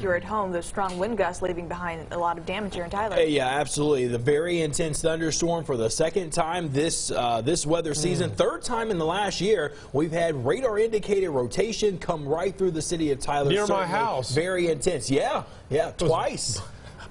You're at home, those strong wind gusts leaving behind a lot of damage here in Tyler. Yeah, absolutely. The very intense thunderstorm for the second time this weather season. Third time in the last year. We've had radar indicated rotation come right through the city of Tyler. Near my house. Very intense. Yeah, twice.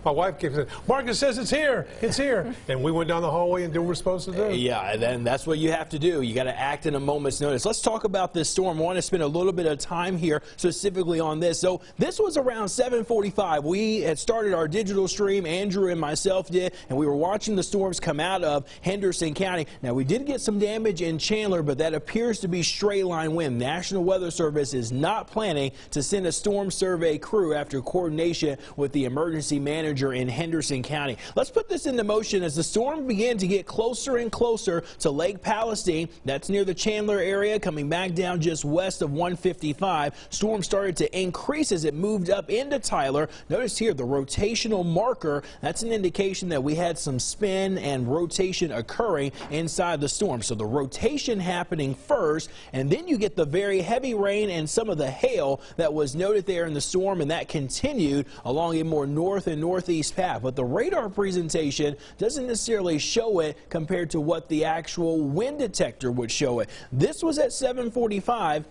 My wife keeps saying, Marcus says it's here, it's here. And we went down the hallway and did what we're supposed to do. Yeah, and then that's what you have to do. You got to act in a moment's notice. Let's talk about this storm. I want to spend a little bit of time here specifically on this. So this was around 7:45. We had started our digital stream, Andrew and myself did, and we were watching the storms come out of Henderson County. Now, we did get some damage in Chandler, but that appears to be straight line wind. National Weather Service is not planning to send a storm survey crew after coordination with the emergency manager in Henderson County. Let's put this into motion as the storm began to get closer and closer to Lake Palestine. That's near the Chandler area, coming back down just west of 155. Storm started to increase as it moved up into Tyler. Notice here the rotational marker. That's an indication that we had some spin and rotation occurring inside the storm. So the rotation happening first, and then you get the very heavy rain and some of the hail that was noted there in the storm, and that continued along a more north and northeast path. But the radar presentation doesn't necessarily show it compared to what the actual wind detector would show it. This was at 7:45.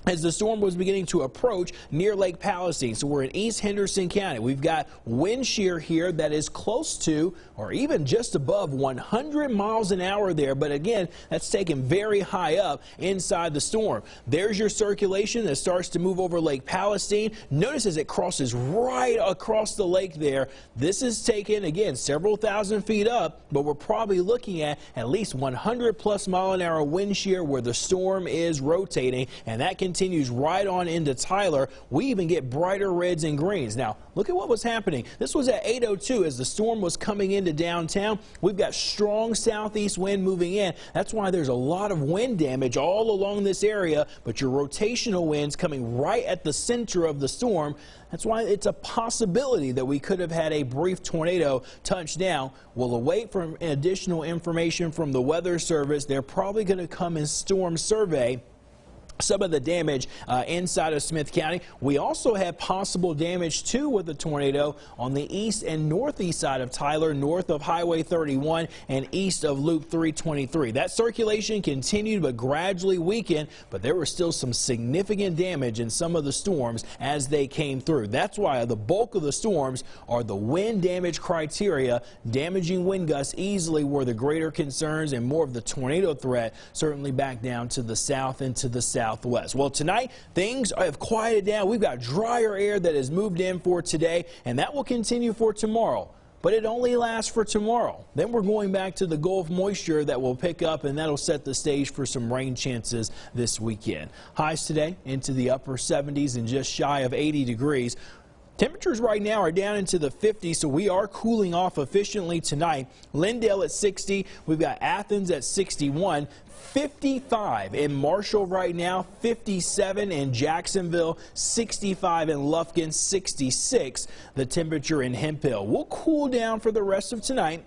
As the storm was beginning to approach near Lake Palestine. So we're in East Henderson County. We've got wind shear here that is close to or even just above 100 miles an hour there. But again, that's taken very high up inside the storm. There's your circulation that starts to move over Lake Palestine. Notice as it crosses right across the lake there. This is taken, again, several thousand feet up, but we're probably looking at least 100+ mile-an-hour wind shear where the storm is rotating, and that continues right on into Tyler. We even get brighter reds and greens. Now, look at what was happening. This was at 8:02 as the storm was coming into downtown. We've got strong southeast wind moving in. That's why there's a lot of wind damage all along this area, but your rotational winds coming right at the center of the storm. That's why it's a possibility that we could have had a brief tornado touch down. We'll await for additional information from the Weather Service. They're probably going to come and storm survey some of the damage inside of Smith County. We also had possible damage too with the tornado on the east and northeast side of Tyler, north of Highway 31 and east of Loop 323. That circulation continued but gradually weakened, but there was still some significant damage in some of the storms as they came through. That's why the bulk of the storms are the wind damage criteria. Damaging wind gusts easily were the greater concerns, and more of the tornado threat certainly back down to the south and to the southwest. Well, tonight things have quieted down. We've got drier air that has moved in for today, and that will continue for tomorrow. But it only lasts for tomorrow. Then we're going back to the Gulf moisture that will pick up, and that'll set the stage for some rain chances this weekend. Highs today into the upper 70s and just shy of 80 degrees. Temperatures right now are down into the 50s, so we are cooling off efficiently tonight. Lindale at 60. We've got Athens at 61. 55 in Marshall right now, 57 in Jacksonville, 65 in Lufkin, 66 the temperature in Hemphill. We'll cool down for the rest of tonight.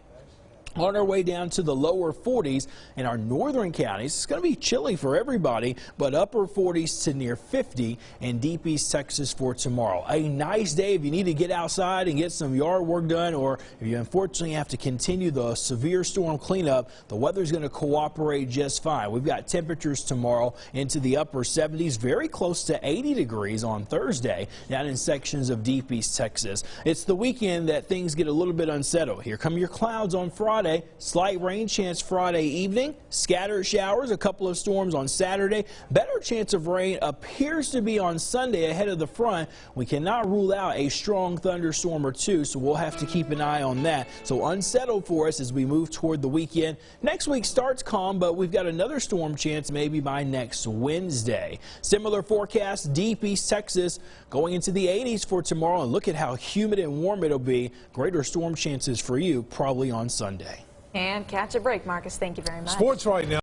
On our way down to the lower 40s in our northern counties. It's going to be chilly for everybody, but upper 40s to near 50 in Deep East Texas for tomorrow. A nice day if you need to get outside and get some yard work done, or if you unfortunately have to continue the severe storm cleanup. The weather's going to cooperate just fine. We've got temperatures tomorrow into the upper 70s, very close to 80 degrees on Thursday down in sections of Deep East Texas. It's the weekend that things get a little bit unsettled. Here come your clouds on Friday. Slight rain chance Friday evening, scattered showers, a couple of storms on Saturday. Better chance of rain appears to be on Sunday ahead of the front. We cannot rule out a strong thunderstorm or two, so we'll have to keep an eye on that. So unsettled for us as we move toward the weekend. Next week starts calm, but we've got another storm chance maybe by next Wednesday. Similar forecast, Deep East Texas going into the 80s for tomorrow, and look at how humid and warm it'll be. Greater storm chances for you probably on Sunday. And catch a break, Marcus. Thank you very much. Sports right now.